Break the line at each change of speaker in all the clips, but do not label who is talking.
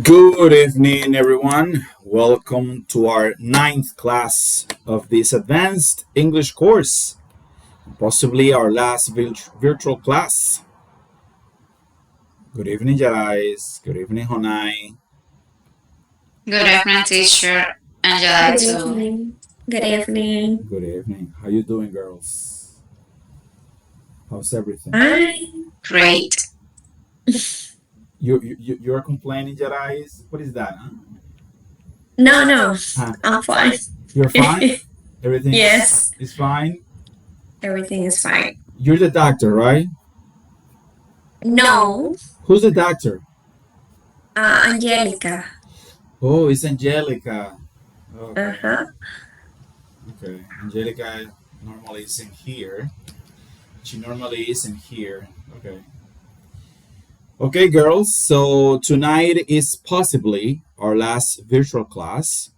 Good evening, everyone. Welcome to our ninth class of this advanced English course, possibly our last virtual class. Good evening, guys. Good evening, Honai.
Good evening, teacher, and July
Good
too.
evening. Good evening.
Good evening. How you doing, girls? How's everything?
Fine.
Great.
You're complaining, guys. What is that?
No, no,
Huh?
I'm fine.
You're fine. Everything
Yes,
is fine.
everything is fine.
You're the doctor, right?
No,
Who's the doctor?
Angelica.
Oh, it's Angelica.
Uh
Okay.
huh.
Okay, Angelica normally isn't here. She normally isn't here. Okay. Okay, girls. So tonight is possibly our last virtual class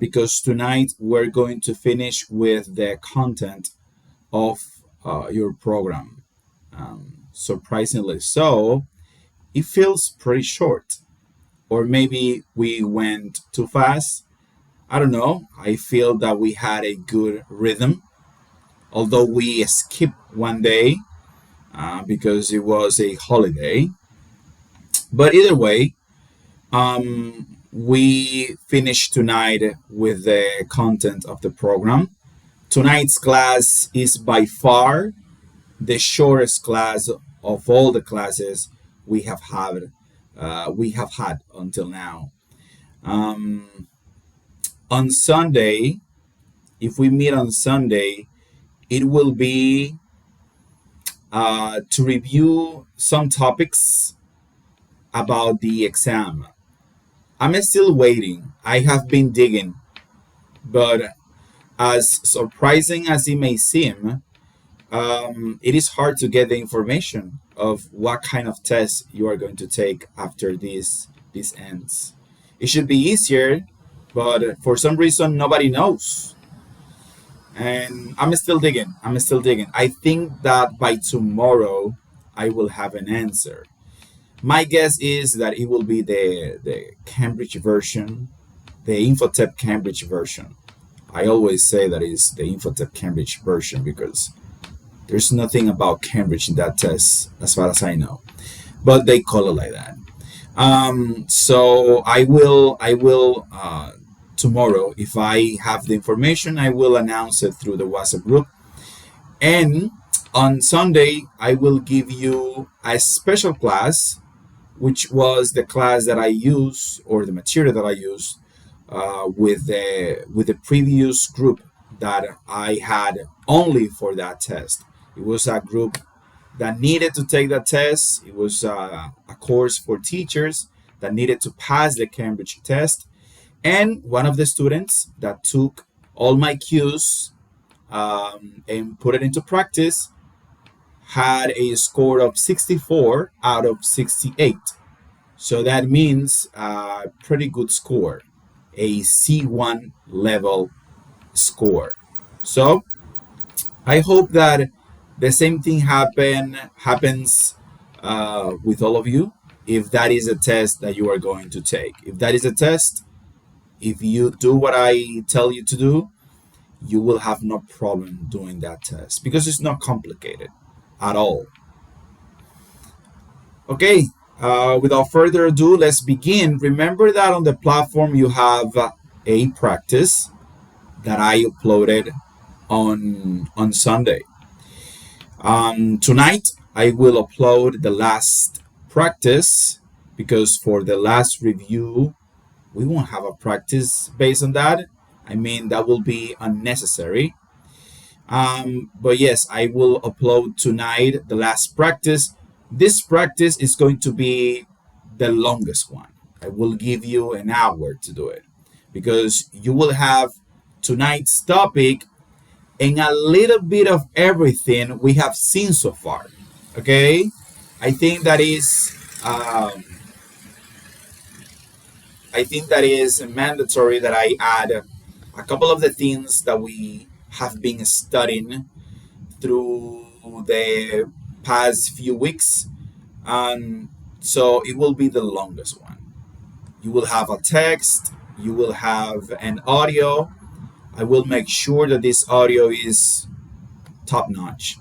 because tonight we're going to finish with the content of your program. Surprisingly so, it feels pretty short. Or maybe we went too fast. I don't know. I feel that we had a good rhythm although we skipped one day because it was a holiday. But either way, we finished tonight with the content of the program. Tonight's class is by far the shortest class of all the classes we have had. We have had until now. Um, on Sunday, if we meet on Sunday, it will be to review some topics about the exam. I'm still waiting. I have been digging, but as surprising as it may seem, it is hard to get the information of what kind of test you are going to take after this ends. It should be easier, but for some reason nobody knows. And I'm still digging. I'm still digging. I think that by tomorrow I will have an answer. My guess is that it will be the Cambridge version, the Infotep Cambridge version. I always say that is the Infotep Cambridge version because there's nothing about Cambridge in that test, as far as I know. But they call it like that. So I will tomorrow, if I have the information, I will announce it through the WhatsApp group. And on Sunday, I will give you a special class which was the class that I used or the material that I used with the previous group that I had only for that test. It was a group that needed to take that test. It was a course for teachers that needed to pass the Cambridge test. And one of the students that took all my cues and put it into practice had a score of 64 out of 68. So that means a pretty good score, a C1 level score. So I hope that the same thing happens with all of you. If that is a test that you are going to take, if that is a test, if you do what I tell you to do, you will have no problem doing that test because it's not complicated at all. Okay, without further ado, let's begin. Remember that on the platform you have a practice that I uploaded on Sunday. Tonight I will upload the last practice because for the last review we won't have a practice based on that. I mean that will be unnecessary. But yes, I will upload tonight the last practice. This practice is going to be the longest one. I will give you an hour to do it because you will have tonight's topic and a little bit of everything we have seen so far. Okay, I think that is um, I think that is mandatory that I add a couple of the things that we have been studying through the past few weeks. And so it will be the longest one. You will have a text, you will have an audio. I will make sure that this audio is top notch,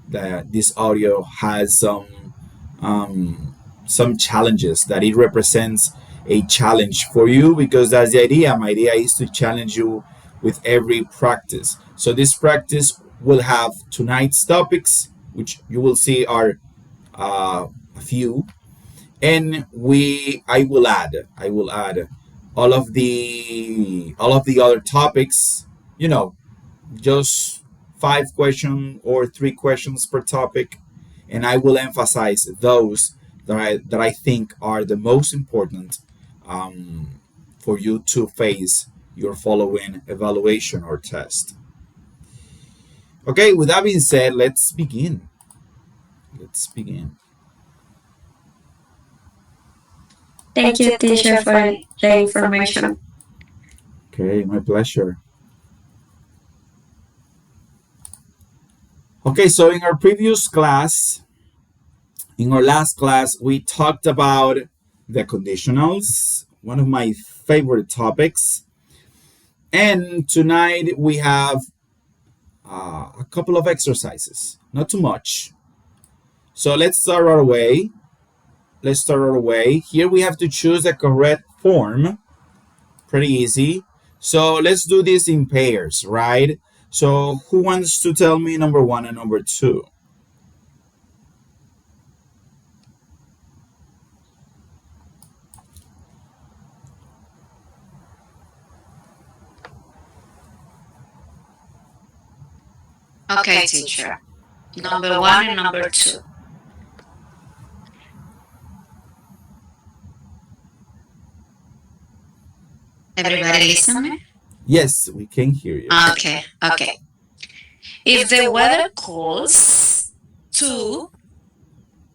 that this audio has some challenges, that it represents a challenge for you, because that's the idea. My idea is to challenge you with every practice. So this practice will have tonight's topics, which you will see are a few, and I will add all of the other topics. You know, just 5 questions or 3 questions per topic, and I will emphasize those that I think are the most important, for you to face your following evaluation or test. Okay, with that being said, let's begin. Let's begin.
Thank you, teacher, for the information.
Okay, my pleasure. Okay, so in our previous class, in our last class, we talked about the conditionals, one of my favorite topics. And tonight we have a couple of exercises, not too much. So let's start our way. Here we have to choose the correct form. Pretty easy. So let's do this in pairs, right? So who wants to tell me number 1 and number 2?
Okay, teacher. Number one and number two. Everybody listen me?
Yes, we can hear you.
Okay. If the weather cools to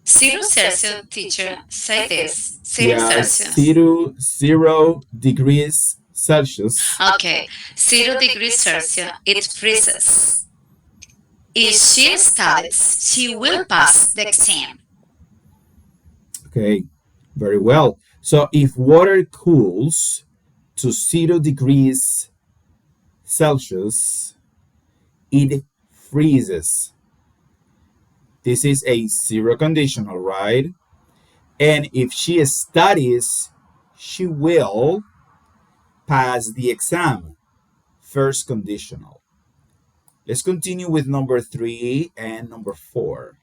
0 Celsius, teacher, say this. 0 Celsius.
0 degrees Celsius.
Okay, 0 degrees Celsius, it freezes. If she studies, she will pass the exam.
Okay, very well. So if water cools to 0 degrees Celsius, it freezes. This is a zero conditional, right? And if she studies, she will pass the exam. First conditional. Let's continue with number 3 and number 4.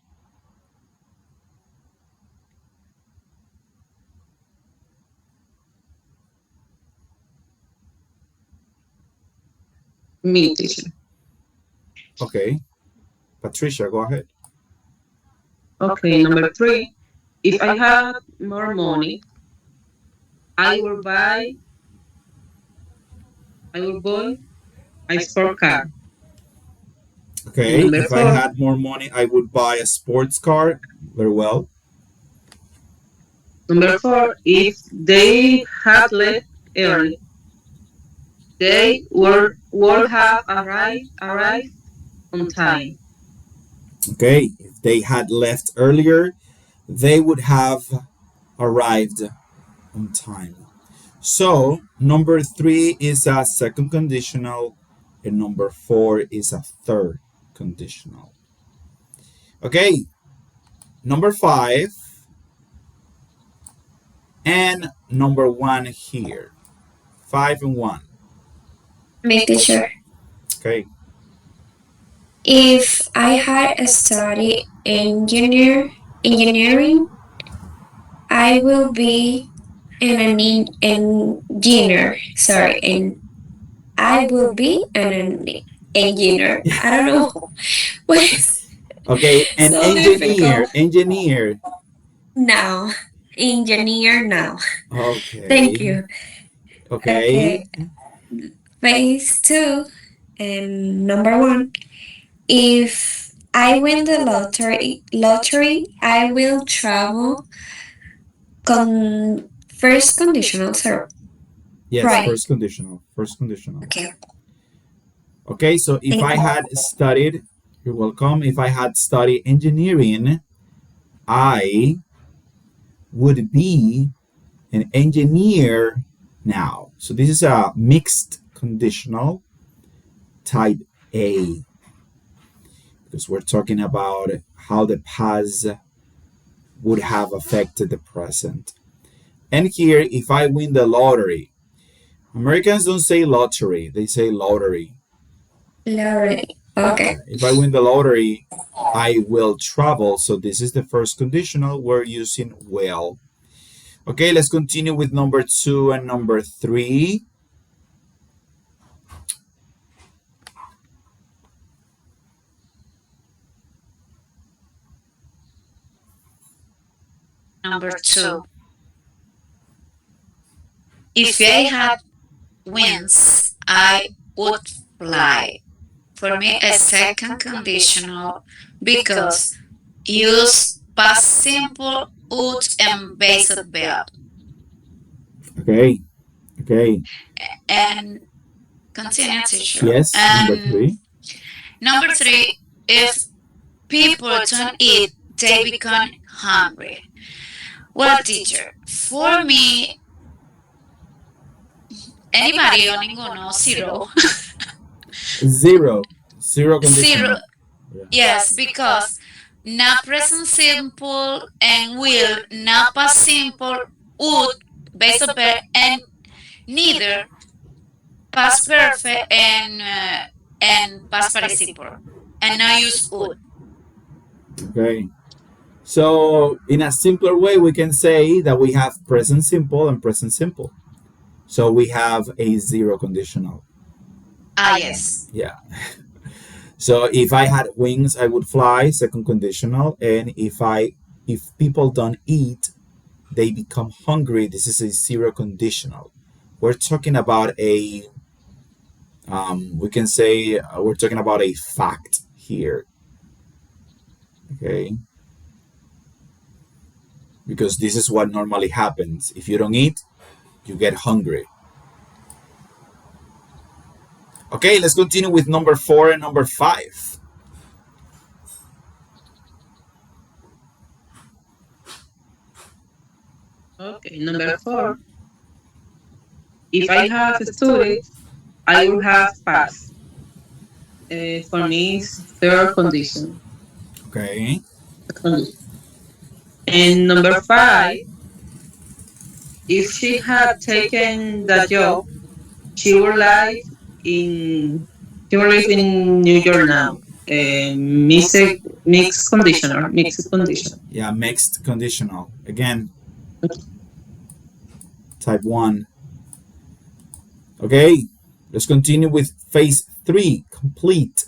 Me, teacher.
Okay. Patricia, go ahead.
Okay, number 3. If I had more money, I will buy a sport car.
Okay,
Number
if I
4.
had more money, I would buy a sports car. Very well.
Number 4. If they had left early, they would have arrived on time.
Okay, if they had left earlier, they would have arrived on time. So, number 3 is a second conditional, and number 4 is a third conditional. Okay, number 5 and number 1 here. 5 and 1.
Me, teacher.
Okay.
If I had studied engineering, I will be an engineer. Sorry, and I will be an engineer. I don't know what is
Okay, an
so
engineer.
difficult.
Engineer.
Now, engineer now.
Okay.
Thank you.
Okay.
Okay, phase 2 and number 1. If I win the lottery, I will travel. First conditional, sir.
Yes,
Right.
first conditional. First conditional.
Okay.
Okay, so if I had studied, you're welcome. If I had studied engineering, I would be an engineer now. So this is a mixed conditional type A because we're talking about how the past would have affected the present. And here, if I win the lottery, Americans don't say lottery, they say lottery.
Lottery. Okay.
If I win the lottery, I will travel. So this is the first conditional. We're using will. Okay, let's continue with number 2 and number 3.
Number 2. If I had wings, I would fly. For me, a second conditional because use past simple would and based verb.
Okay, okay.
And continue, teacher.
Yes, number
And
3.
number 3, if people don't eat, they become hungry. Well, teacher, for me, anybody o ninguno, zero.
Zero. Zero
Zero,
conditional. Yeah.
yes, because not present simple and will, not past simple, would, based on verb, and neither past perfect and past participle, and now use would.
Okay. So, in a simpler way, we can say that we have present simple and present simple. So, we have a zero conditional.
Ah, yes.
Yeah. So, if I had wings, I would fly, second conditional. And if people don't eat, they become hungry. This is a zero conditional. We're talking about we can say we're talking about a fact here. Okay. Because this is what normally happens. If you don't eat, you get hungry. Okay, let's continue with number 4 and number 5.
Okay, number 4. If I have studied, I will have passed. For me, it's third condition.
Okay.
And number 5, if she had taken the job, she would live in she will live in New York now. Mixed conditional, mixed condition.
Yeah, mixed conditional. Again, type 1. Okay, let's continue with phase 3, complete.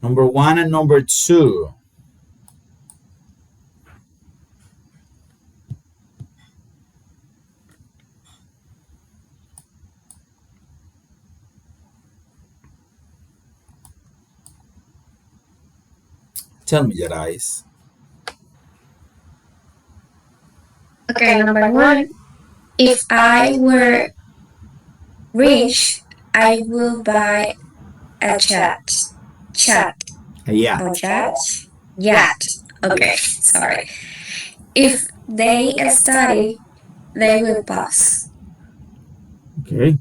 Number 1 and number 2. Tell me, Jadais.
Okay, number 1. If I were rich, I will buy a chat. Chat.
Yeah.
Or chat? Yacht. Okay, sorry. If they study, they will pass.
Okay,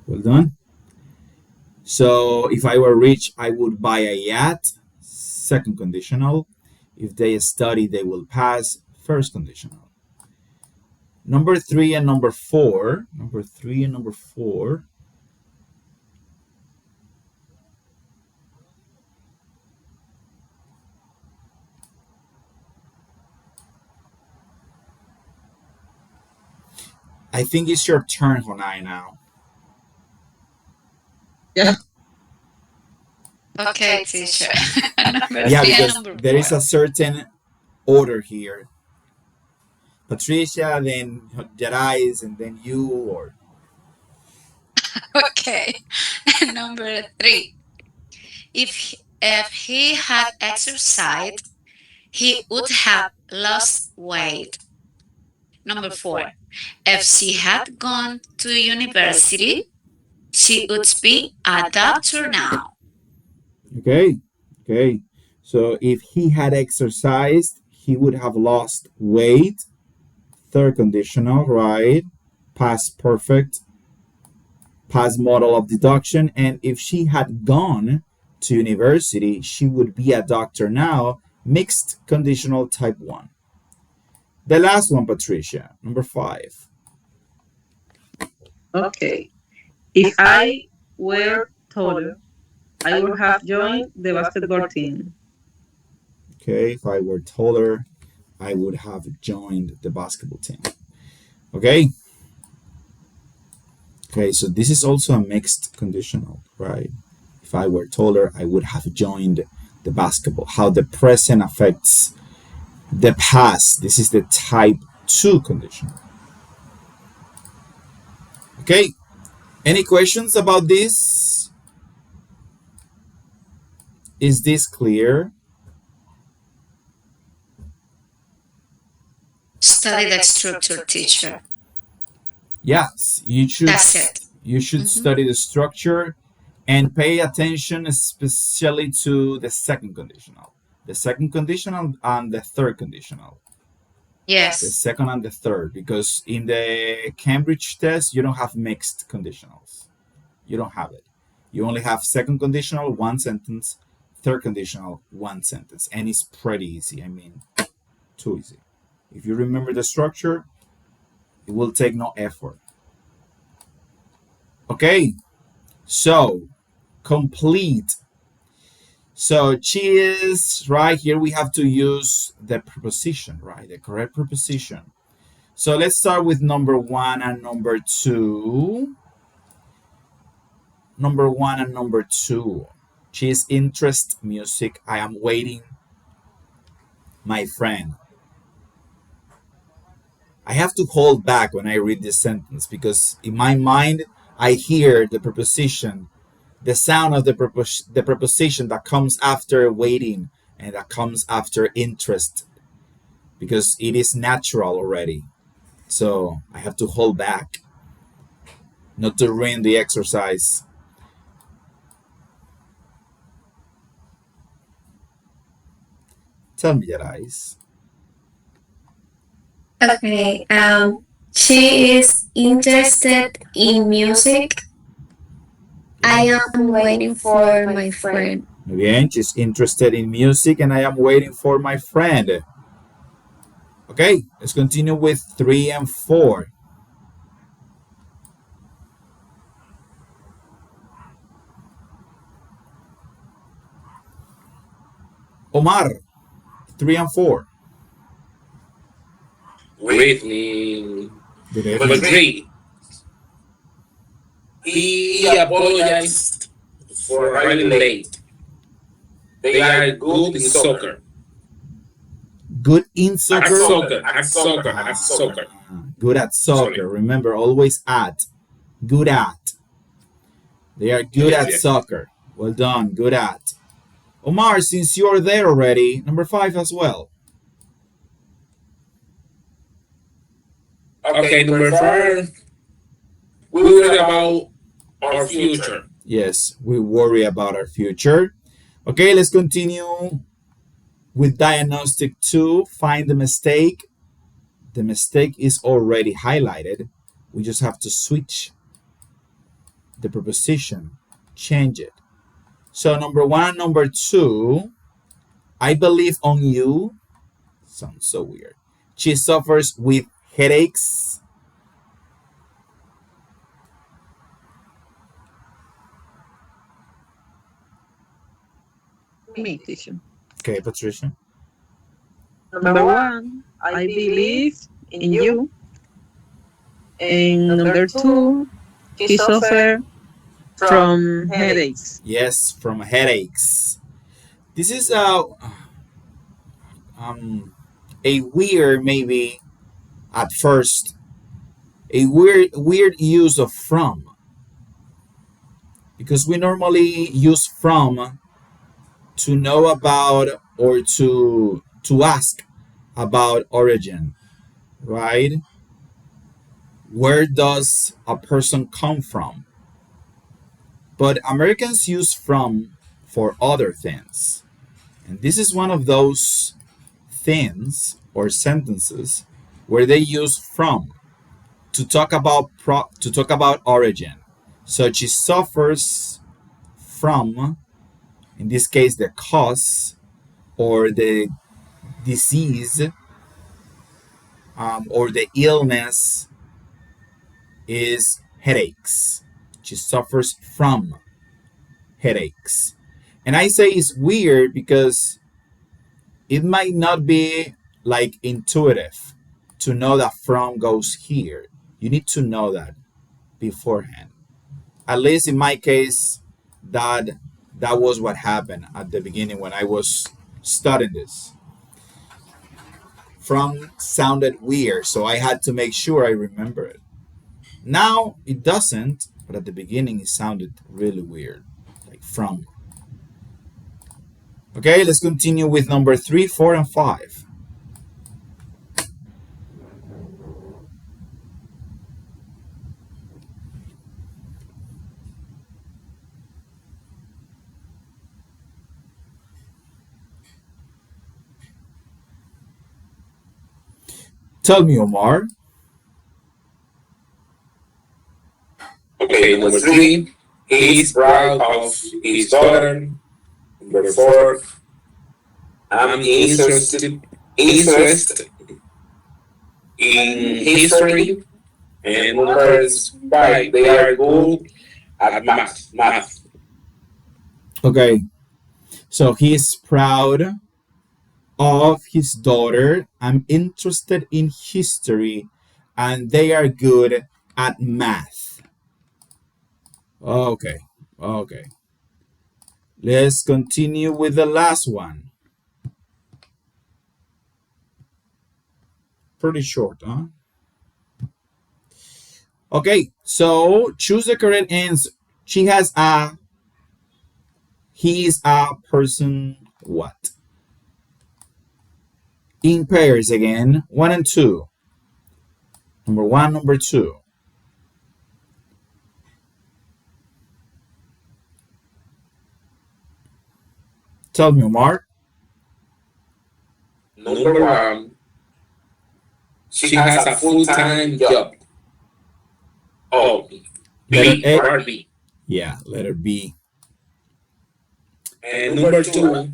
well done. So if I were rich, I would buy a yacht. Second conditional. If they study, they will pass. First conditional. Number 3 and number 4. Number 3 and number 4. I think it's your turn, Honai, now.
Yeah.
Okay, teacher. Number
Yeah,
3 and
because
number
there is
4.
a certain order here. Patricia, then Jadais, and then you, or
Okay. Number 3. If he had exercised, he would have lost weight. Number 4. If she had gone to university, she would be a doctor now.
okay, okay. So if he had exercised, he would have lost weight. third conditional, right? Past perfect, past model of deduction. And if she had gone to university, she would be a doctor now. Mixed conditional type 1. The last one, Patricia, number 5.
Okay. If I were taller, I would have joined the basketball team.
Okay, if I were taller, I would have joined the basketball team. Okay. Okay, so this is also a mixed conditional, right? If I were taller, I would have joined the basketball. How the present affects the past. This is the type 2 condition. Okay, any questions about this? Is this clear?
Study the structure, teacher.
Yes,
That's it.
you should
Mhm.
study the structure and pay attention especially to the second conditional. The second conditional and the third conditional. The
Yes.
second and the third, because in the Cambridge test, you don't have mixed conditionals. You don't have it. You only have second conditional, one sentence, third conditional, one sentence. And it's pretty easy. I mean, too easy. If you remember the structure, it will take no effort. Okay, so complete. So she is, right here we have to use the preposition, right? The correct preposition. So let's start with number 1 and number 2. Number 1 and number 2. She is interest music. I am waiting my friend. I have to hold back when I read this sentence because in my mind I hear the preposition, the sound of the preposition that comes after waiting and that comes after interest because it is natural already. So I have to hold back not to ruin the exercise. Tell me, Yarais.
Okay. She is interested in music. I am waiting for my friend.
Muy bien, she's interested in music and I am waiting for my friend. Okay, let's continue with 3 and 4. Omar, 3 and 4.
Great evening.
Good
But
evening.
great. He apologized for arriving late. They are good in soccer.
Good in
At
soccer?
soccer. At soccer. At soccer.
Good at soccer.
Sorry.
Remember, always at. Good at. They are good
Yes,
at
yes.
soccer. Well done. Good at. Omar, since you're there already, number 5 as well.
Okay, number 4. We worry about our future.
Yes, we worry about our future. Okay, let's continue with diagnostic 2. Find the mistake. The mistake is already highlighted. We just have to switch the preposition, change it. So number 1 and number 2, I believe on you. Sounds so weird. She suffers with headaches.
Me, teacher.
Okay, Patricia.
Number 1, I believe in you. And number 2, she suffer from headaches.
Yes, from headaches. This is a weird, maybe at first, a weird use of from, because we normally use from to know about or to ask about origin, right? Where does a person come from? But Americans use from for other things. And this is one of those things or sentences where they use from to talk about origin. So she suffers from, in this case, the cause or the disease or the illness is headaches. She suffers from headaches. And I say it's weird because it might not be like intuitive to know that from goes here. You need to know that beforehand. At least in my case, that that was what happened at the beginning when I was studying this. From sounded weird, so I had to make sure I remember it. Now it doesn't, but at the beginning it sounded really weird, like from. Okay, let's continue with number 3, 4, and 5. Tell me, Omar.
Okay, number three, he is proud of his daughter. Number four, I'm interested in history. And number five, they are good at math.
Okay, so he is proud of his daughter. I'm interested in history, and they are good at math. Okay, okay. Let's continue with the last one. Pretty short, huh? Okay, so choose the correct answer. She has a, he is a person what? In pairs again, 1 and 2. Number 1, number 2. Tell me, Omar.
Number one, she has a full-time job. Oh,
Letter
B,
A.
part B.
Yeah, letter B.
And number two,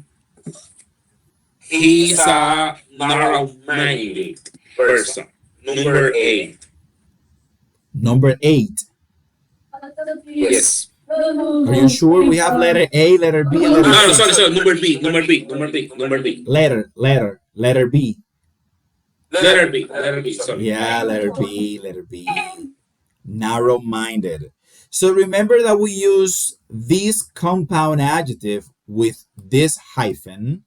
he's a narrow-minded person. Number eight,
Number 8.
yes.
Are you sure we have letter A, letter B, and
No,
letter
no,
C?
sorry. Number B.
Letter B.
Letter B. Sorry.
Yeah, letter B, letter B. Narrow minded. So remember that we use this compound adjective with this hyphen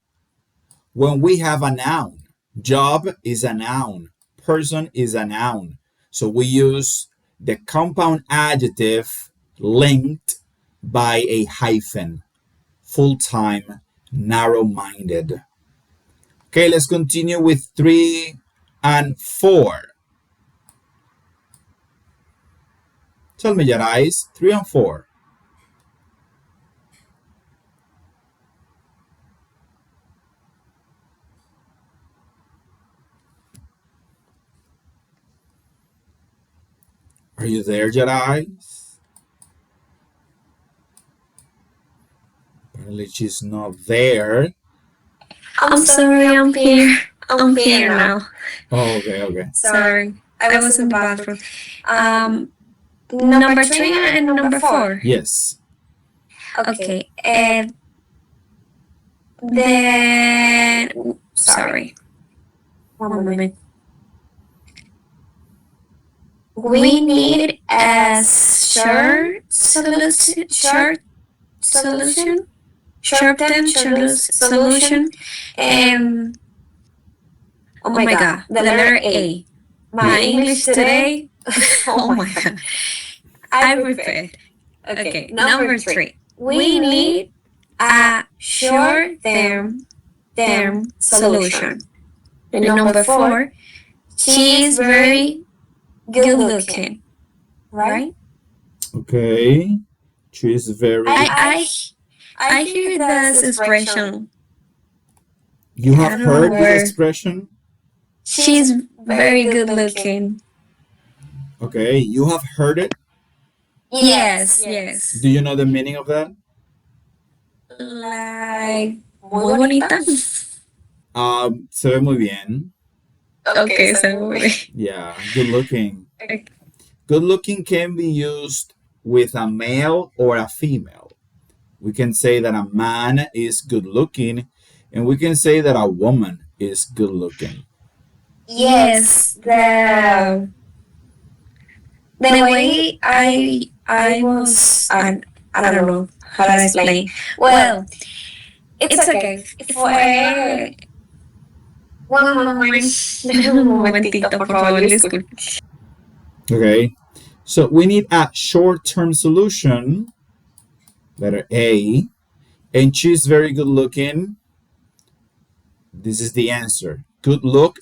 when we have a noun. Job is a noun, person is a noun. So we use the compound adjective linked by a hyphen. Full time, narrow minded. Okay, let's continue with 3 and 4. Tell me, Yarais, 3 and 4. Are you there, Yarais? Apparently she's not there.
I'm sorry, I'm here. I'm here now.
Oh, okay.
Sorry, I was in the bathroom. Um, number 3 and number 4.
Yes.
Okay, and then sorry. One moment. We need a short-term solution, and oh my god, the letter A. My English today. Oh my god. I repeat. Okay, number 3. We need a short-term solution. And number 4. She is very good looking, right?
Okay. She is very.
I hear this expression.
You
I
have
don't know
heard
where.
this expression?
She's very good looking.
Okay, you have heard it.
Yes, yes.
Do you know the meaning of that?
Like, muy bonita.
Se ve muy bien.
Okay, so muy bien.
Yeah, good looking.
Okay.
Good looking can be used with a male or a female. We can say that a man is good looking, and we can say that a woman is good looking.
Yes, the way I was I don't know how to explain. Well, it's okay. Fue one moment. Un momentito, por favor, disculpe.
Okay, so we need a short term solution, letter A, and she's very good looking. This is the answer. Good look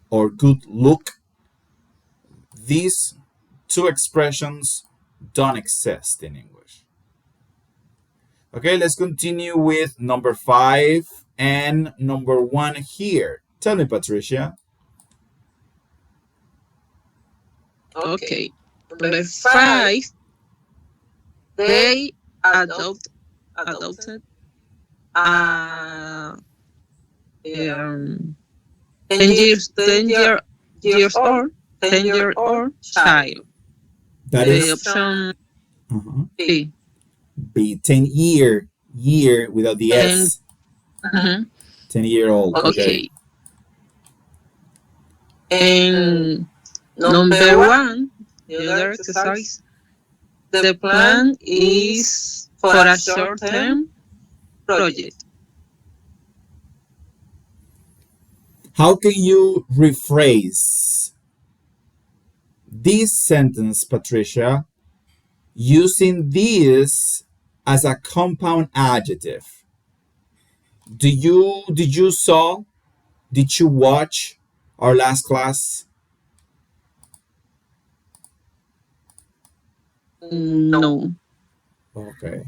or good look. These two expressions don't exist in English. Okay, let's continue with number 5 and number 1 here. Tell me, Patricia.
Okay. Number 5, they adopted a 10 years old 10-year-old child.
That
The
is
option
uh-huh.
B.
B, 10 year without the
10.
S.
Mhm.
10-year old. Okay.
Okay. And number 1, the other exercise, the plan is for a short-term project.
How can you rephrase this sentence, Patricia, using this as a compound adjective? Did you watch our last class?
No.
Okay.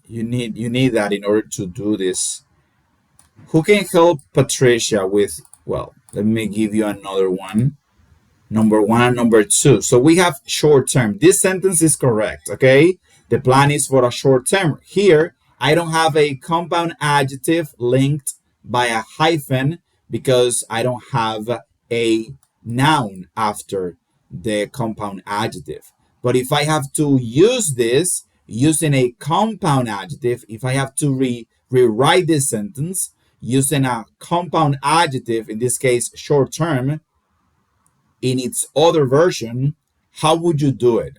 You need that in order to do this. Who can help Patricia with, well, let me give you another one. Number 1 and number 2. So we have short term. This sentence is correct, okay? The plan is for a short term. Here, I don't have a compound adjective linked by a hyphen because I don't have a noun after the compound adjective. But if I have to use this using a compound adjective, if I have to rewrite this sentence using a compound adjective, in this case, short term, in its other version, how would you do it?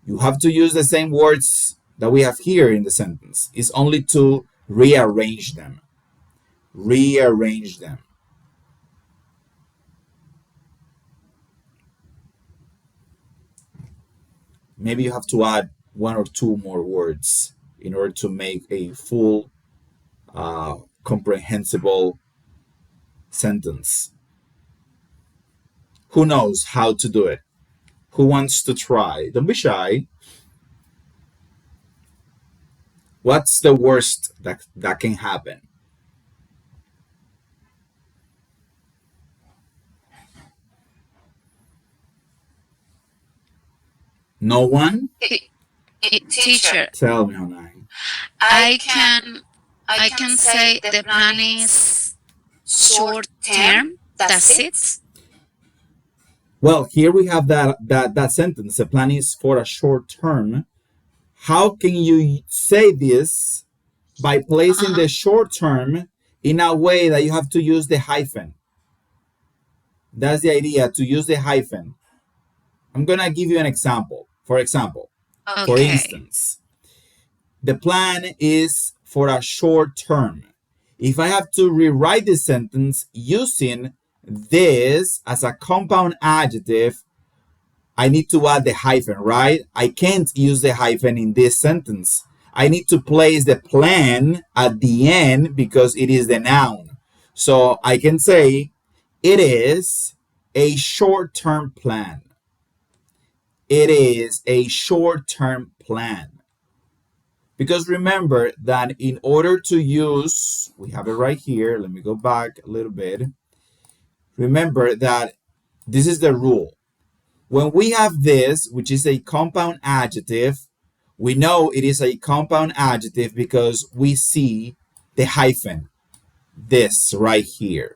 You have to use the same words that we have here in the sentence. It's only to rearrange them. Rearrange them. Maybe you have to add 1 or 2 more words in order to make a full, comprehensible sentence. Who knows how to do it? Who wants to try? Don't be shy. What's the worst that can happen? No one?
Teacher,
Tell me, Honai.
I can I can say the plan is short term. That's it.
Well, here we have that sentence. The plan is for a short term. How can you say this by placing
Uh-huh.
the short term in a way that you have to use the hyphen? That's the idea, to use the hyphen. I'm gonna give you an example. For
Okay.
instance, the plan is for a short term. If I have to rewrite this sentence using this as a compound adjective, I need to add the hyphen, right? I can't use the hyphen in this sentence. I need to place the plan at the end because it is the noun. So I can say it is a short term plan. It is a short term plan. Because remember that in order to use, we have it right here. Let me go back a little bit. Remember that this is the rule. When we have this, which is a compound adjective, we know it is a compound adjective because we see the hyphen, this right here.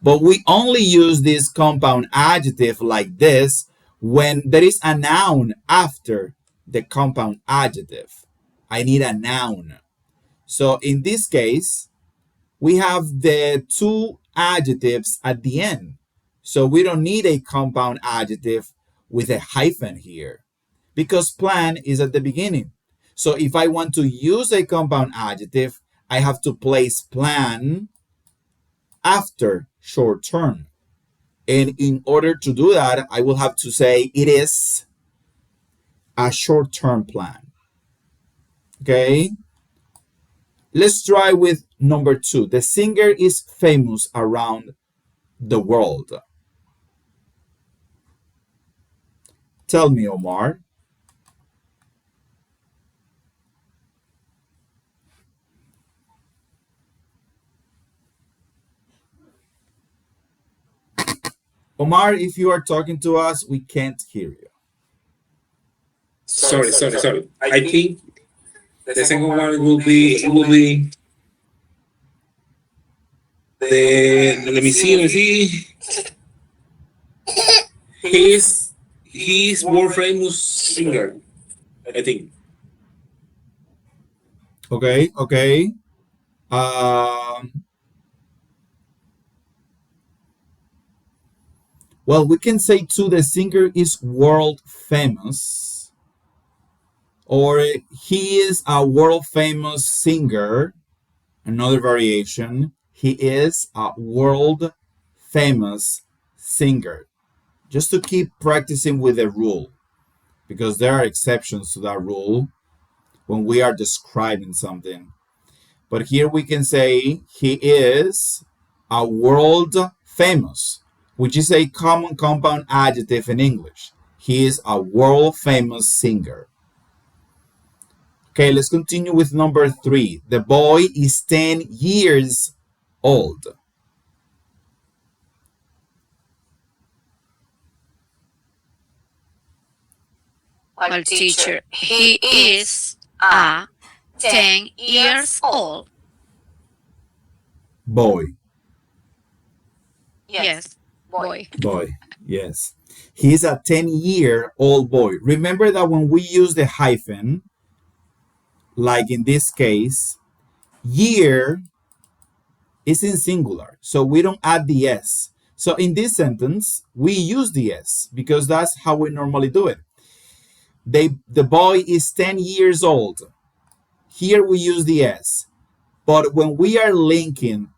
But we only use this compound adjective like this when there is a noun after the compound adjective. I need a noun. So in this case, we have the two adjectives at the end. So we don't need a compound adjective with a hyphen here because plan is at the beginning. So if I want to use a compound adjective, I have to place plan after short term. And in order to do that, I will have to say it is a short term plan. Okay? Let's try with number two. The singer is famous around the world. Tell me, Omar. Omar, if you are talking to us, we can't hear you.
Sorry. I think the second one will be the let me see. He's he's world famous singer. I think.
Okay, okay. Um, well, we can say too the singer is world famous, or he is a world famous singer. Another variation, he is a world famous singer. Just to keep practicing with the rule, because there are exceptions to that rule when we are describing something. But here we can say he is a world famous, which is a common compound adjective in English. He is a world famous singer. Okay, let's continue with number three. The boy is 10 years old.
Well, teacher, he is a 10 years old.
Boy,
Yes, boy.
boy, yes. He is a 10-year-old boy. Remember that when we use the hyphen, like in this case, year is in singular, so we don't add the s. So in this sentence, we use the s because that's how we normally do it. The boy is 10 years old. Here we use the s. But when we are linking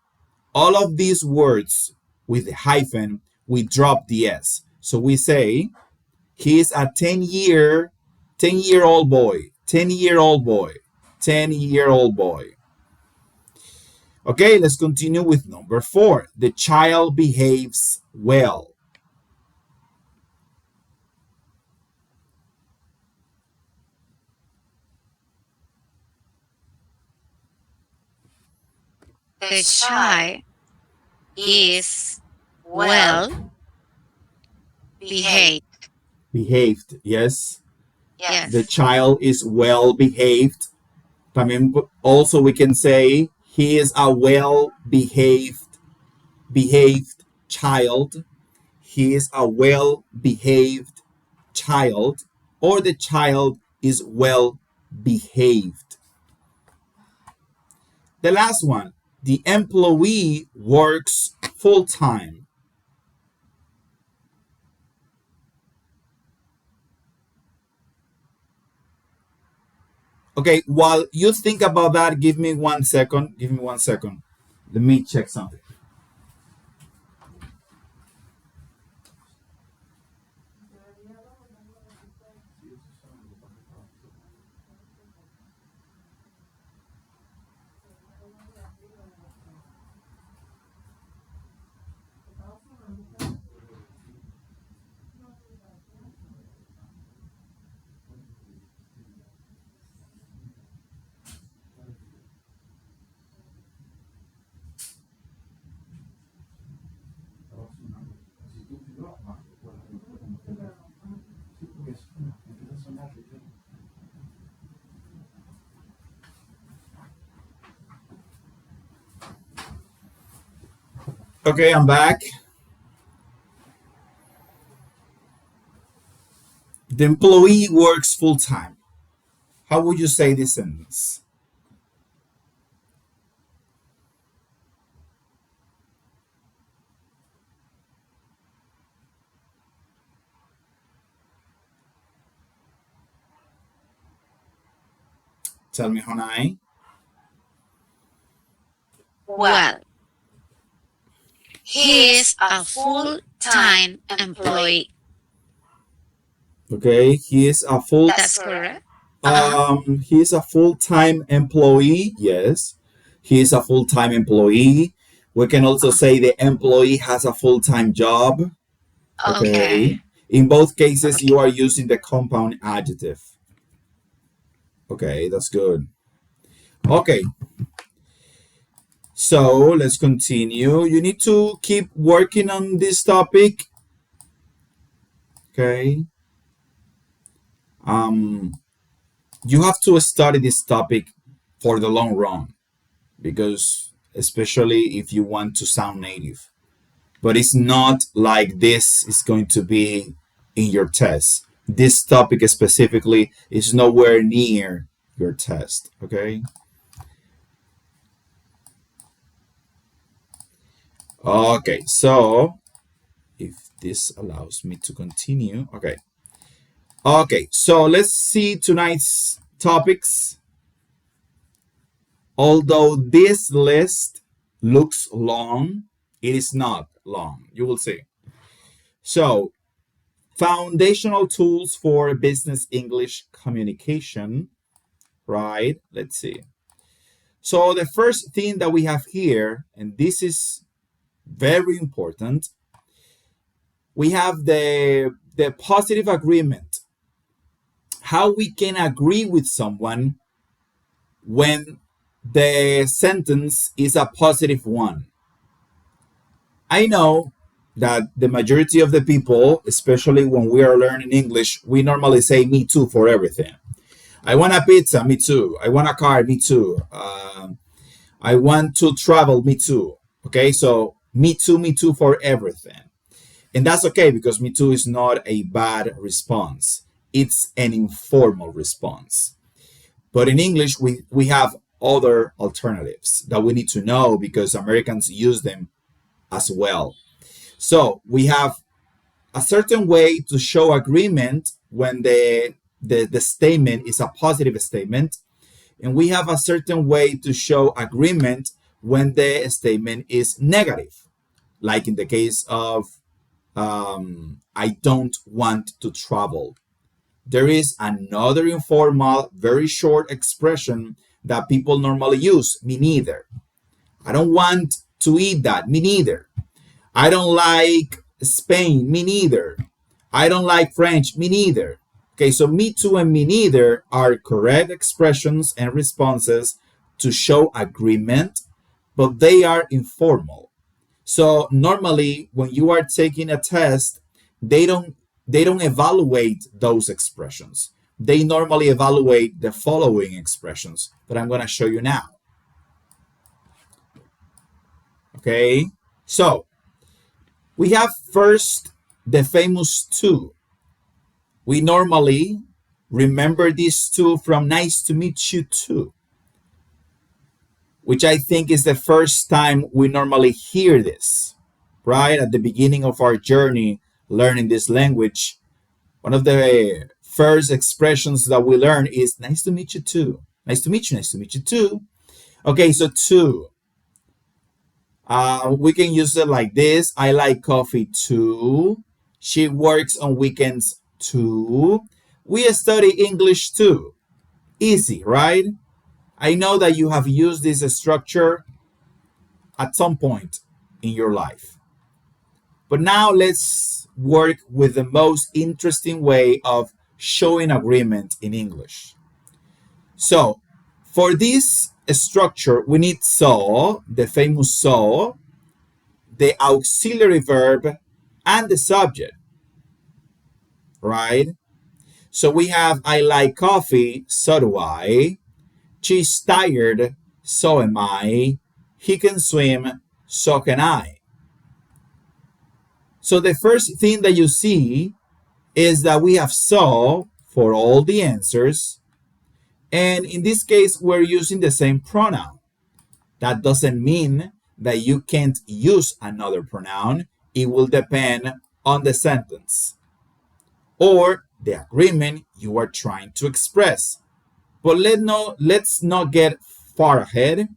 all of these words with the hyphen, we drop the s. So we say he is a 10-year-old boy, 10-year-old boy, 10-year-old boy. Okay, let's continue with number four. The child behaves well.
The child is well behaved.
Behaved, yes. The
Yes.
child is well behaved. También also we can say he is a well behaved child. He is a well behaved child, or the child is well behaved. The last one, the employee works full time. Okay, while you think about that, give me 1 second. Give me 1 second. Let me check something. Okay, I'm back. The employee works full time. How would you say this sentence? Tell me, Honai.
Well, he is a full-time employee.
Okay, he is a full.
That's correct. Uh-huh.
He is a full-time employee. Yes, he is a full-time employee. We can also say the employee has a full-time job.
Okay.
Okay. In both cases, you are using the compound adjective. Okay, that's good. Okay, so let's continue. You need to keep working on this topic. Okay. Um, you have to study this topic for the long run because, especially if you want to sound native, but it's not like this is going to be in your test. This topic specifically is nowhere near your test. Okay. Okay, so if this allows me to continue. Okay. Okay, so let's see tonight's topics. Although this list looks long, it is not long. You will see. So, foundational tools for business English communication, right? Let's see. So, the first thing that we have here, and this is very important, we have the positive agreement. How we can agree with someone when the sentence is a positive one. I know that the majority of the people, especially when we are learning English, we normally say me too for everything. I want a pizza, me too. I want a car, me too. I want to travel, me too. Okay, so me too for everything. And that's okay because me too is not a bad response. It's an informal response. But in English, we have other alternatives that we need to know because Americans use them as well. So we have a certain way to show agreement when the statement is a positive statement. And we have a certain way to show agreement when the statement is negative, like in the case of I don't want to travel. There is another informal, very short expression that people normally use, me neither. I don't want to eat that, me neither. I don't like Spain, me neither. I don't like French, me neither. Okay, so me too and me neither are correct expressions and responses to show agreement, but they are informal. So normally when you are taking a test, they don't they don't evaluate those expressions. They normally evaluate the following expressions that I'm going to show you now. Okay? So, we have first the famous two. We normally remember these two from nice to meet you too, which I think is the first time we normally hear this, right? At the beginning of our journey learning this language, one of the first expressions that we learn is nice to meet you too. Nice to meet you, nice to meet you too. Okay, so two. We can use it like this. I like coffee too. She works on weekends too. We study English too. Easy, right? I know that you have used this structure at some point in your life. But now let's work with the most interesting way of showing agreement in English. So, for this structure, we need so, the famous so, the auxiliary verb, and the subject, right? So we have I like coffee, so do I. She's tired, so am I. He can swim, so can I. So the first thing that you see is that we have saw for all the answers, and in this case, we're using the same pronoun. That doesn't mean that you can't use another pronoun. It will depend on the sentence or the agreement you are trying to express. But let's not get far ahead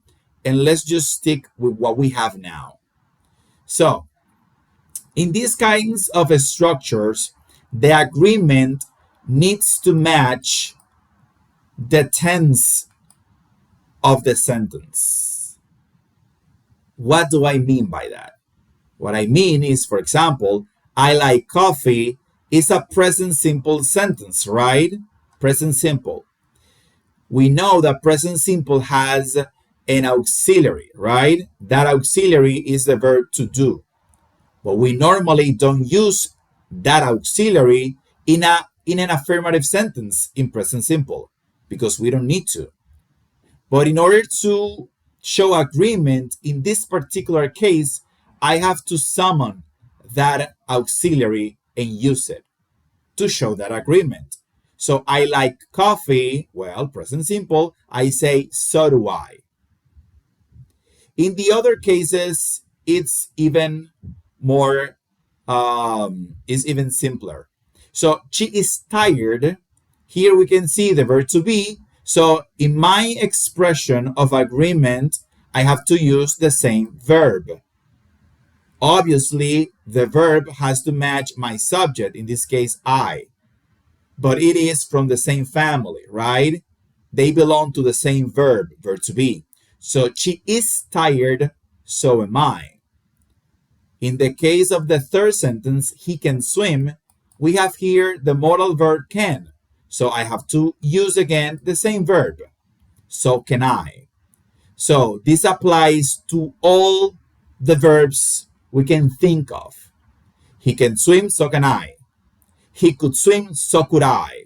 and let's just stick with what we have now. So, in these kinds of structures, the agreement needs to match the tense of the sentence. What do I mean by that? What I mean is, for example, I like coffee is a present simple sentence, right? Present simple. We know that present simple has an auxiliary, right? That auxiliary is the verb to do. But we normally don't use that auxiliary in an affirmative sentence in present simple because we don't need to. But in order to show agreement in this particular case, I have to summon that auxiliary and use it to show that agreement. So I like coffee, well, present simple, I say so do I. In the other cases, it's even more, is even simpler. So she is tired. Here we can see the verb to be. So in my expression of agreement, I have to use the same verb. Obviously, the verb has to match my subject, in this case, I. But it is from the same family, right? They belong to the same verb to be. So she is tired, so am I. In the case of the third sentence, he can swim, we have here the modal verb can. So I have to use again the same verb. So can I. So this applies to all the verbs we can think of. He can swim, so can I. He could swim, so could I.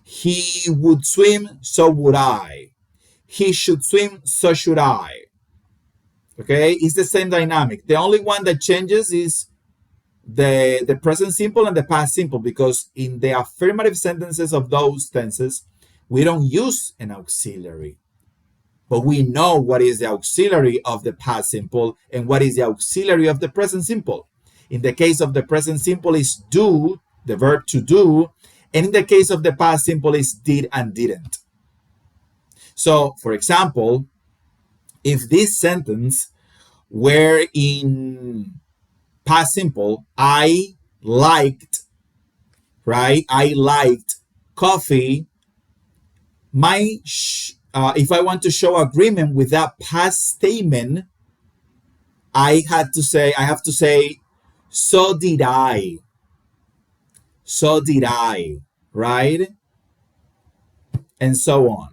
He would swim, so would I. He should swim, so should I. Okay, it's the same dynamic. The only one that changes is the present simple and the past simple, because in the affirmative sentences of those tenses, we don't use an auxiliary. But we know what is the auxiliary of the past simple and what is the auxiliary of the present simple. In the case of the present simple is do, the verb to do, and in the case of the past simple is did and didn't. So, for example, if this sentence were in past simple, I liked, right? I liked coffee. If I want to show agreement with that past statement, I have to say, so did I. So did I, right? And so on.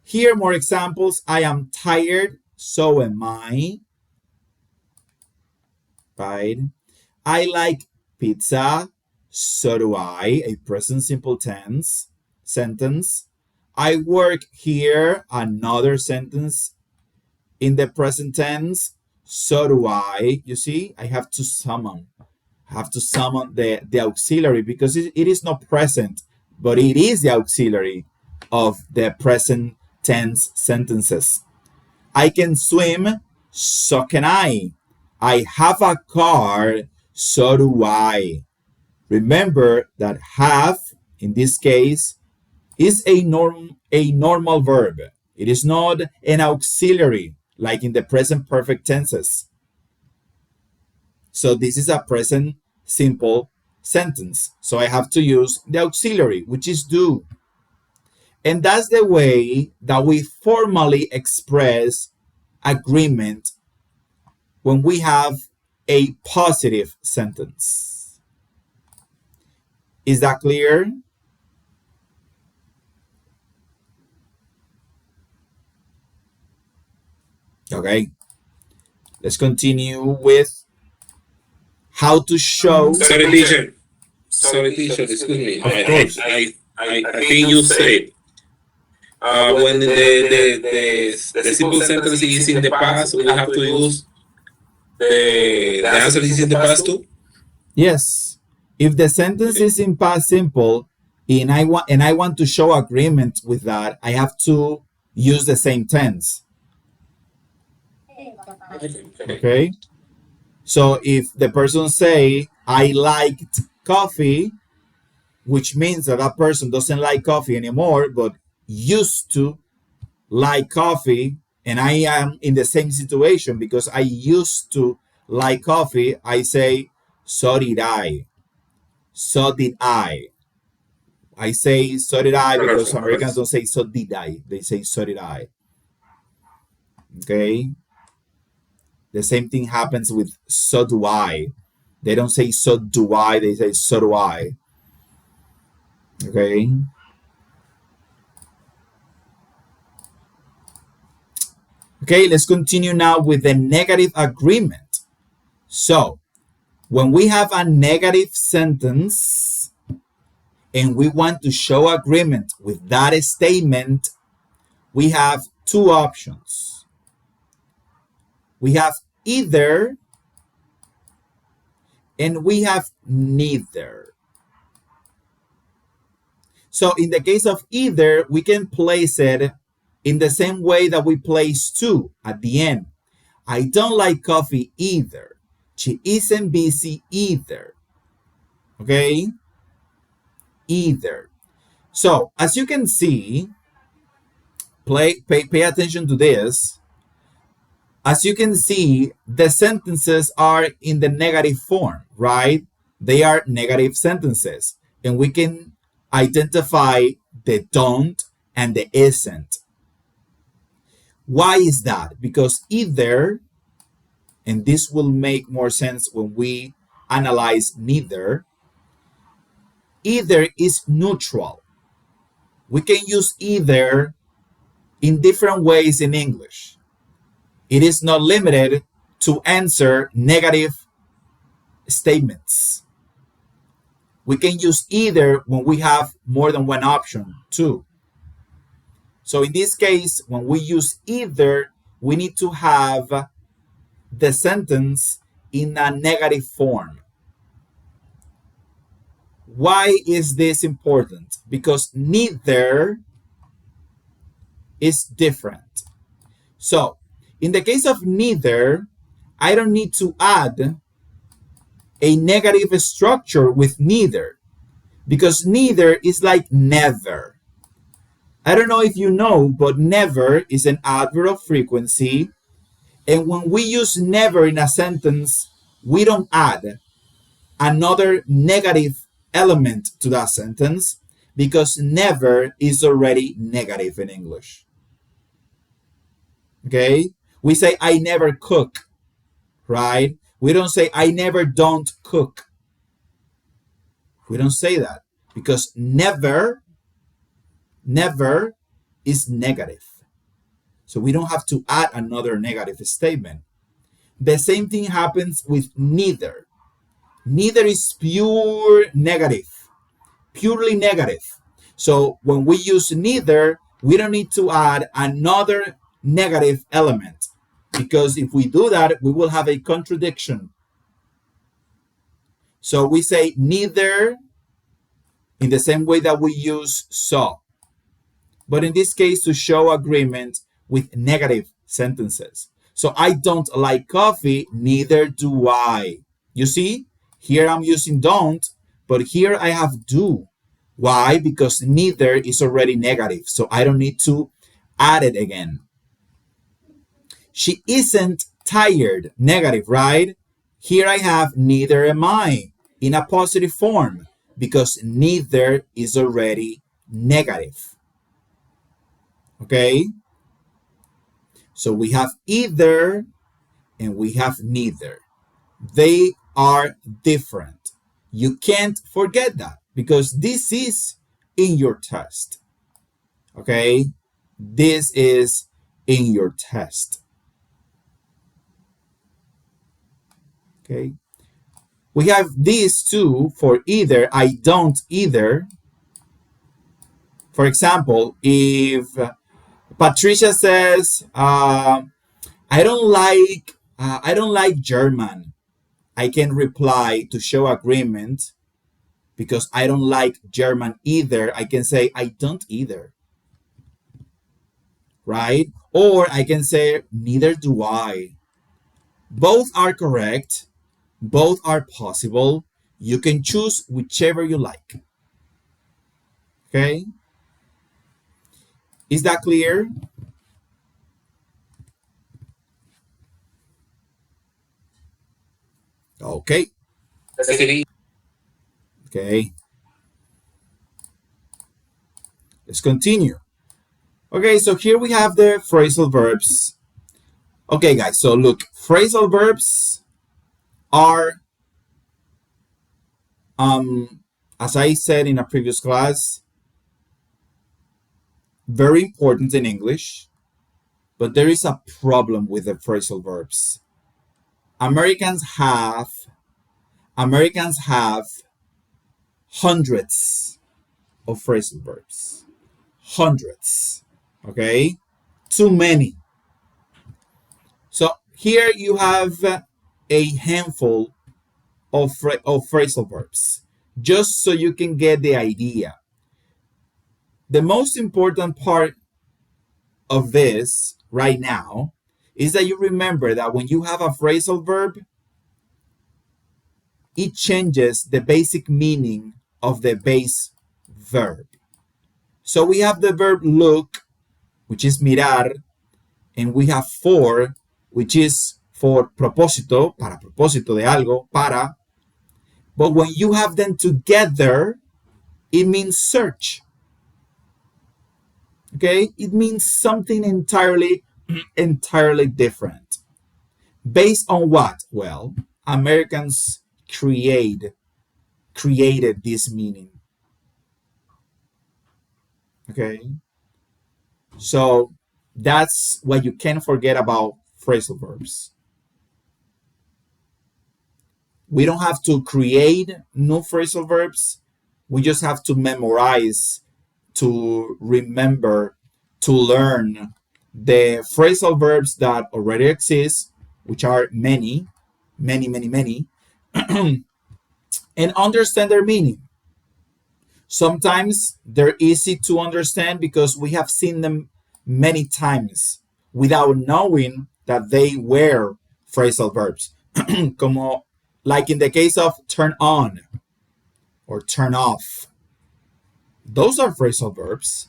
Here, more examples. I am tired, so am I. Right? I like pizza, so do I. A present simple tense sentence. I work here, another sentence in the present tense. So do I. You see, I have to summon. The auxiliary because it is not present, but it is the auxiliary of the present tense sentences. I can swim, so can I. I have a car, so do I. Remember that have, in this case, is a normal verb. It is not an auxiliary like in the present perfect tenses. So this is a present simple sentence. So I have to use the auxiliary, which is do. And that's the way that we formally express agreement when we have a positive sentence. Is that clear? Okay. Let's continue with how to show.
Sorry, teacher. Sorry, teacher. Excuse me.
Of course.
I think you said when the simple sentence is in the past, we have to use the answer is in the past too.
Yes. If the sentence
Okay.
is in past simple and I want to show agreement with that, I have to use the same tense.
Okay.
Okay? So if the person say I liked coffee, which means that that person doesn't like coffee anymore but used to like coffee, and I am in the same situation because I used to like coffee, I say so did I. So did I. I say so did I because
Wonderful.
Americans don't say so did I. They say so did I. Okay? The same thing happens with so do I. They don't say so do I, they say so do I. Okay? Okay, let's continue now with the negative agreement. So, when we have a negative sentence and we want to show agreement with that statement, we have two options. We have either and we have neither. So in the case of either, we can place it in the same way that we place to at the end. I don't like coffee either. She isn't busy either. Okay? Either. So as you can see, pay attention to this. As you can see, the sentences are in the negative form, right? They are negative sentences. And we can identify the don't and the isn't. Why is that? Because either, and this will make more sense when we analyze neither, either is neutral. We can use either in different ways in English. It is not limited to answer negative statements. We can use either when we have more than one option too. So in this case, when we use either, we need to have the sentence in a negative form. Why is this important? Because neither is different. So in the case of neither, I don't need to add a negative structure with neither because neither is like never. I don't know if you know, but never is an adverb of frequency. And when we use never in a sentence, we don't add another negative element to that sentence because never is already negative in English. Okay? We say, I never cook, right? We don't say, I never don't cook. We don't say that because never is negative. So we don't have to add another negative statement. The same thing happens with neither. Neither is purely negative. So when we use neither, we don't need to add another negative element because if we do that, we will have a contradiction. So we say neither in the same way that we use so. But in this case, to show agreement with negative sentences. So I don't like coffee, neither do I. You see, here I'm using don't, but here I have do. Why? Because neither is already negative, so I don't need to add it again. She isn't tired, negative, right? Here I have neither am I in a positive form because neither is already negative. Okay? So we have either and we have neither. They are different. You can't forget that because this is in your test. Okay? This is in your test. Okay? We have these two for either. I don't either. For example, if Patricia says, I don't like German. I can reply to show agreement because I don't like German either. I can say I don't either, right? Or I can say neither do I. Both are correct. Both are possible. You can choose whichever you like. Okay? Is that clear? Okay.
Yes, it is.
Okay. Let's continue. Okay, so here we have the phrasal verbs. Okay, guys, so look, phrasal verbs are, as I said in a previous class, very important in English, but there is a problem with the phrasal verbs. Americans have Americans have hundreds of phrasal verbs. Hundreds. Okay? Too many. So here you have a handful of phrasal verbs, just so you can get the idea. The most important part of this right now is that you remember that when you have a phrasal verb, it changes the basic meaning of the base verb. So we have the verb look, which is mirar, and we have for, which is for propósito, para propósito de algo, para. But when you have them together, it means search. Okay? It means something entirely different. Based on what? Well, Americans created this meaning. Okay? So that's what you can't forget about phrasal verbs. We don't have to create new phrasal verbs. We just have to memorize, to remember, to learn the phrasal verbs that already exist, which are many, many, many, many, and understand their meaning. Sometimes they're easy to understand because we have seen them many times without knowing that they were phrasal verbs. Como, like in the case of turn on or turn off. Those are phrasal verbs.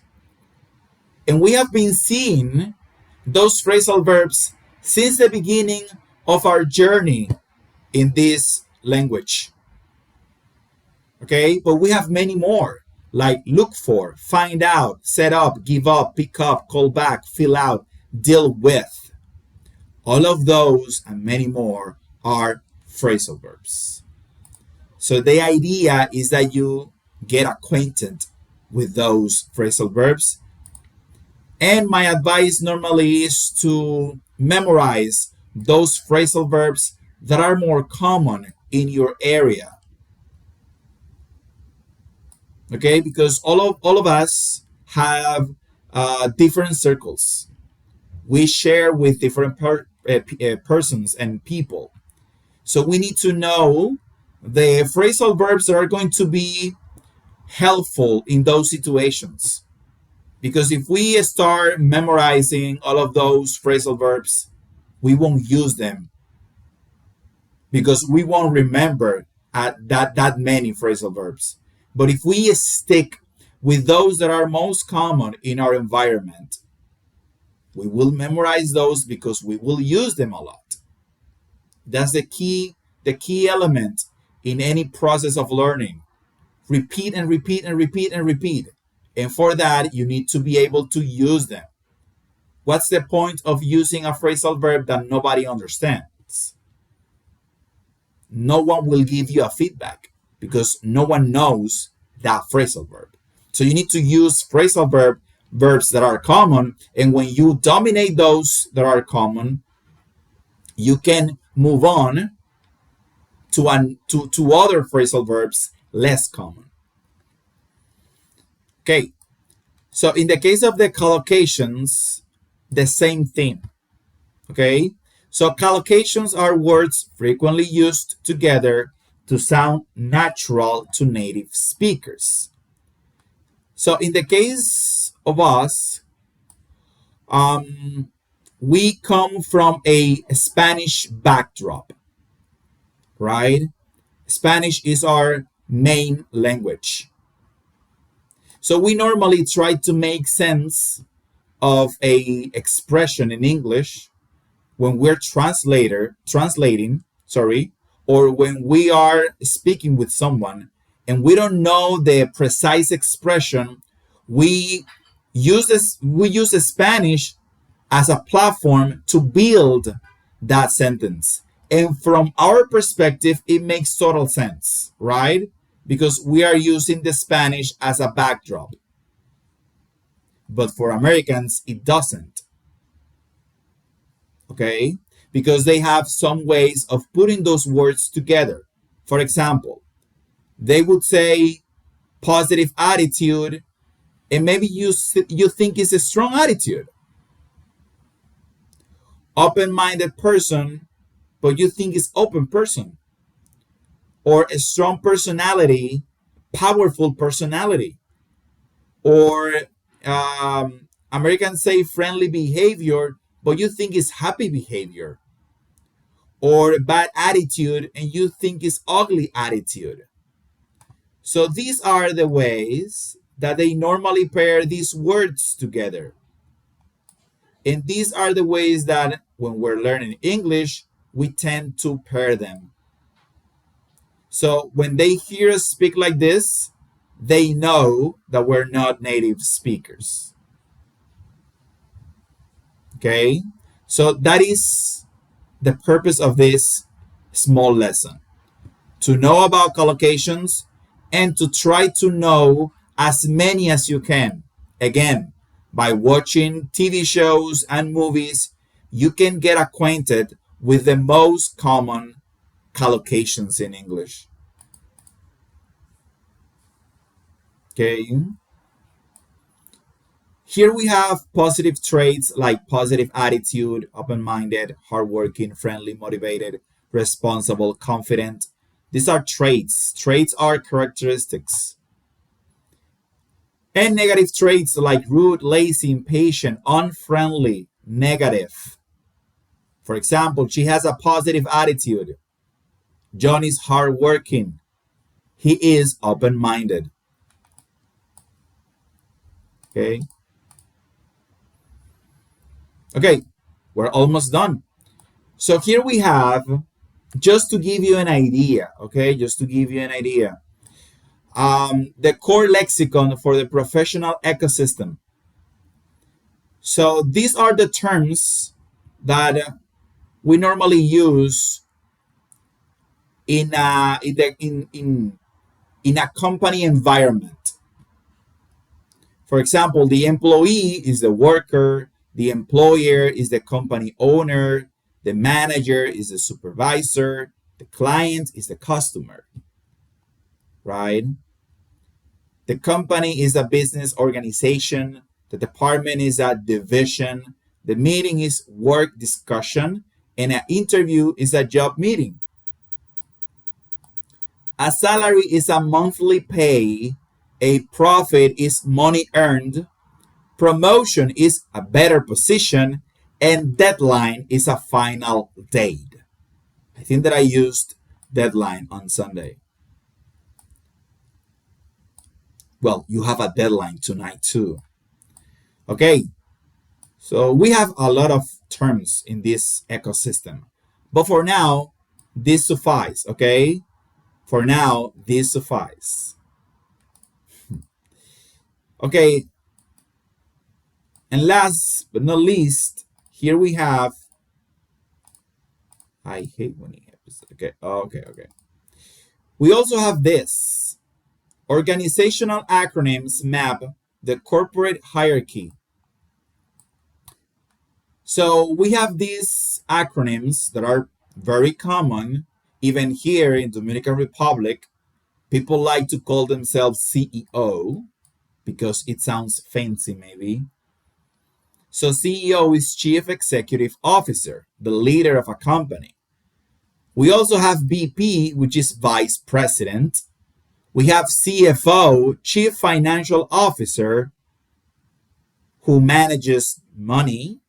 And we have been seeing those phrasal verbs since the beginning of our journey in this language. Okay, but we have many more, like look for, find out, set up, give up, pick up, call back, fill out, deal with. All of those and many more are phrasal verbs. So the idea is that you get acquainted with those phrasal verbs. And my advice normally is to memorize those phrasal verbs that are more common in your area. Okay, because all of us have different circles. We share with different persons and people. So we need to know the phrasal verbs that are going to be helpful in those situations. Because if we start memorizing all of those phrasal verbs, we won't use them because we won't remember that many phrasal verbs. But if we stick with those that are most common in our environment, we will memorize those because we will use them a lot. That's the key element in any process of learning. Repeat and repeat and repeat and repeat. And for that, you need to be able to use them. What's the point of using a phrasal verb that nobody understands? No one will give you a feedback because no one knows that phrasal verb. So you need to use phrasal verbs that are common, and when you dominate those that are common, you can move on to other phrasal verbs less common. Okay, so in the case of the collocations, the same thing. Okay, So collocations are words frequently used together to sound natural to native speakers. So in the case of us, um, we come from a Spanish backdrop, right? Spanish is our main language. So we normally try to make sense of a expression in English when we're translating, sorry, or when we are speaking with someone and we don't know the precise expression, we we use the Spanish as a platform to build that sentence. And from our perspective, it makes total sense, right? Because we are using the Spanish as a backdrop. But for Americans, it doesn't, okay? Because they have some ways of putting those words together. For example, they would say positive attitude, and maybe you think it's a strong attitude. Open-minded person, but you think it's open person. Or a strong personality, powerful personality. Or Americans say friendly behavior, but you think it's happy behavior. Or bad attitude, and you think it's ugly attitude. So these are the ways that they normally pair these words together. And these are the ways that when we're learning English, we tend to pair them. So when they hear us speak like this, they know that we're not native speakers. Okay? So that is the purpose of this small lesson, to know about collocations and to try to know as many as you can. Again, by watching TV shows and movies, you can get acquainted with the most common collocations in English. Okay. Here we have positive traits like positive attitude, open minded, hardworking, friendly, motivated, responsible, confident. These are traits. Traits are characteristics. And negative traits like rude, lazy, impatient, unfriendly, negative. For example, she has a positive attitude. John is hardworking. He is open minded. Okay. Okay, we're almost done. So here we have, just to give you an idea, okay, just to give you an idea, the core lexicon for the professional ecosystem. So these are the terms that we normally use in a company environment. For example, the employee is the worker, the employer is the company owner, the manager is the supervisor, the client is the customer, right? The company is a business organization, the department is a division, the meeting is work discussion, and an interview is a job meeting. A salary is a monthly pay, a profit is money earned, promotion is a better position, and deadline is a final date. I think that I used deadline on Sunday. Well, you have a deadline tonight too. Okay, so we have a lot of terms in this ecosystem. But for now, this suffice, okay? For now, this suffice. Okay, and last but not least, here we have, I hate when he happens. Okay. We also have this. Organizational acronyms map the corporate hierarchy. So we have these acronyms that are very common. Even here in Dominican Republic, people like to call themselves CEO because it sounds fancy maybe. So CEO is Chief Executive Officer, the leader of a company. We also have VP, which is Vice President. We have CFO, Chief Financial Officer, who manages money.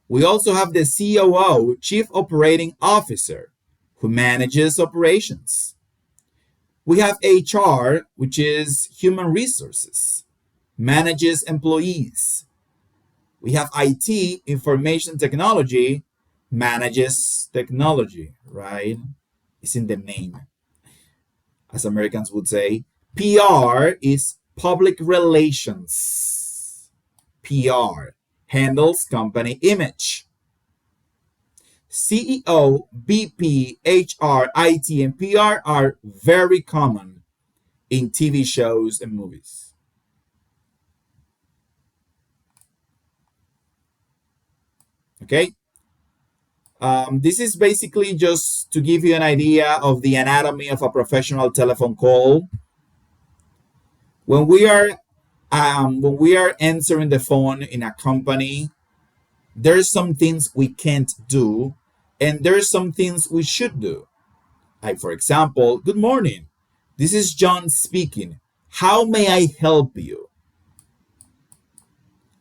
We also have the COO, Chief Operating Officer, who manages operations. We have HR, which is Human Resources, manages employees. We have IT, Information Technology, manages technology, right? It's in the name, as Americans would say. PR is Public Relations. PR handles company image. CEO, BP, HR, IT, and PR are very common in TV shows and movies. Okay? This is basically just to give you an idea of the anatomy of a professional telephone call. When we are answering the phone in a company, there's some things we can't do, and there's some things we should do. Like, for example, good morning. This is John speaking. How may I help you?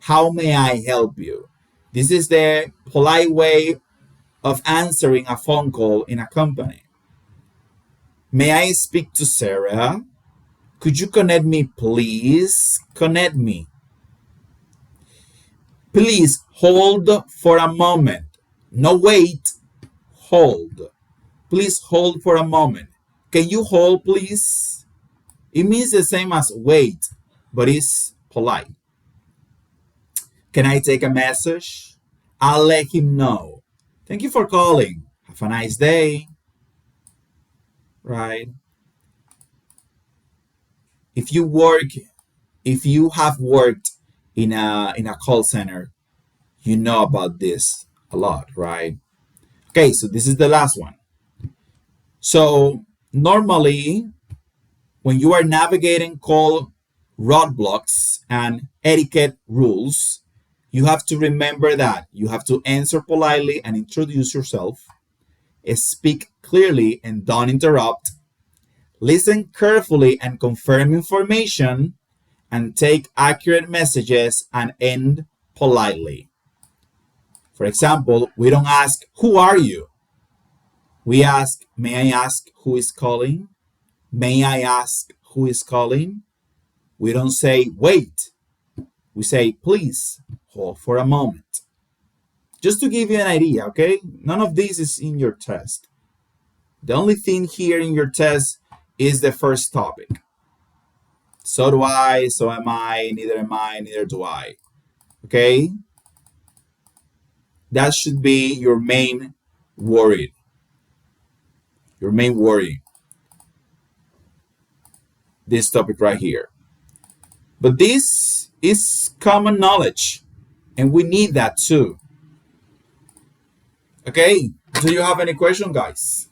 How may I help you? This is the polite way of answering a phone call in a company. May I speak to Sarah? Could you connect me, please? Connect me. Please hold for a moment. No, wait. Hold. Please hold for a moment. Can you hold, please? It means the same as wait, but it's polite. Can I take a message? I'll let him know. Thank you for calling. Have a nice day. Right? If you have worked in a call center, you know about this a lot, right? Okay, so this is the last one. So normally, when you are navigating call roadblocks and etiquette rules, you have to remember that you have to answer politely and introduce yourself, speak clearly and don't interrupt, listen carefully and confirm information, and take accurate messages and end politely. For example, we don't ask, who are you? We ask, may I ask who is calling? May I ask who is calling? We don't say, wait. We say, please hold for a moment. Just to give you an idea, okay? None of this is in your test. The only thing here in your test is the first topic. So do I, so am I, neither do I. Okay? That should be your main worry. Your main worry. This topic right here. But this is common knowledge, and we need that too. Okay? Do you have any question, guys?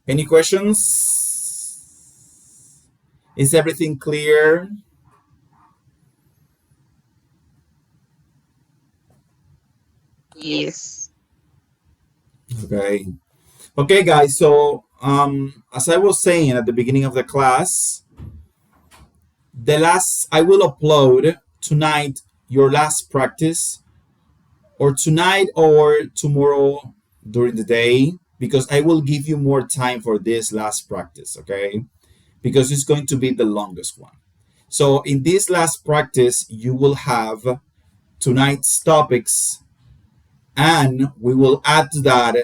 Any questions? Is everything clear?
Yes.
Okay. Okay, guys. So, as I was saying at the beginning of the class, I will upload tonight your last practice, or tonight or tomorrow during the day, because I will give you more time for this last practice, okay? Because it's going to be the longest one. So in this last practice, you will have tonight's topics, and we will add to that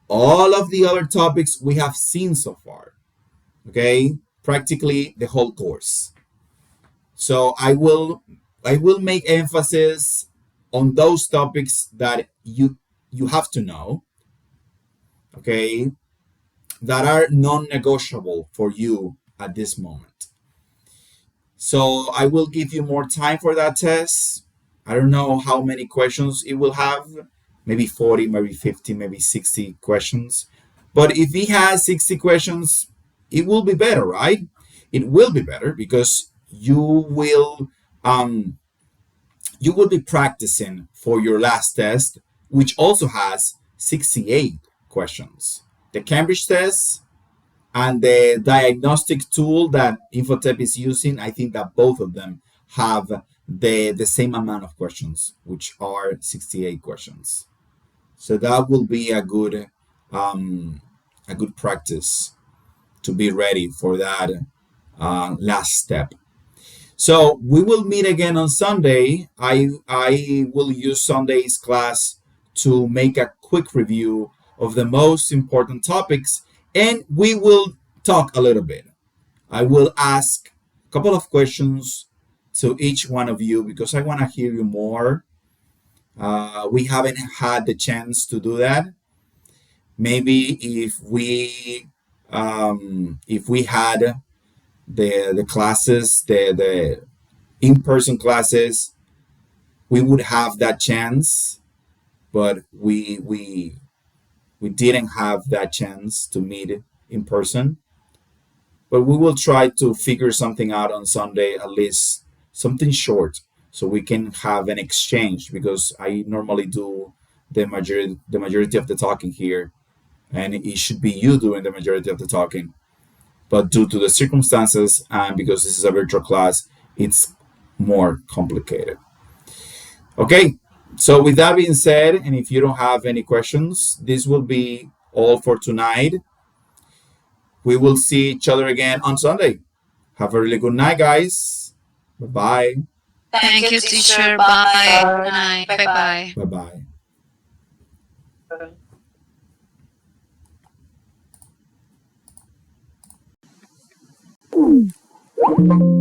all of the other topics we have seen so far, okay? Practically the whole course. So I will make emphasis on those topics that you have to know, okay, that are non-negotiable for you at this moment. So I will give you more time for that test. I don't know how many questions it will have, maybe 40, maybe 50, maybe 60 questions. But if it has 60 questions, it will be better, right? It will be better because you will um, you will be practicing for your last test, which also has 68 questions. The Cambridge test and the diagnostic tool that Infotep is using, I think that both of them have the same amount of questions, which are 68 questions. So that will be um, a good practice to be ready for that last step. So we will meet again on Sunday. I will use Sunday's class to make a quick review of the most important topics, and we will talk a little bit. I will ask a couple of questions to each one of you because I want to hear you more. We haven't had the chance to do that. Maybe if we had the classes, the in-person classes, we would have that chance, but we didn't have that chance to meet in person. But we will try to figure something out on Sunday, at least something short, so we can have an exchange because I normally do the majority of the talking here, and it should be you doing the majority of the talking. But due to the circumstances and because this is a virtual class, it's more complicated. Okay, so with that being said, and if you don't have any questions, this will be all for tonight. We will see each other again on Sunday. Have a really good night, guys. Bye bye. Thank
Thank
you,
you,
teacher.
teacher.
Bye.
Bye.
Good
Good
night.
night.
Bye
Bye
bye.
bye.
Bye bye.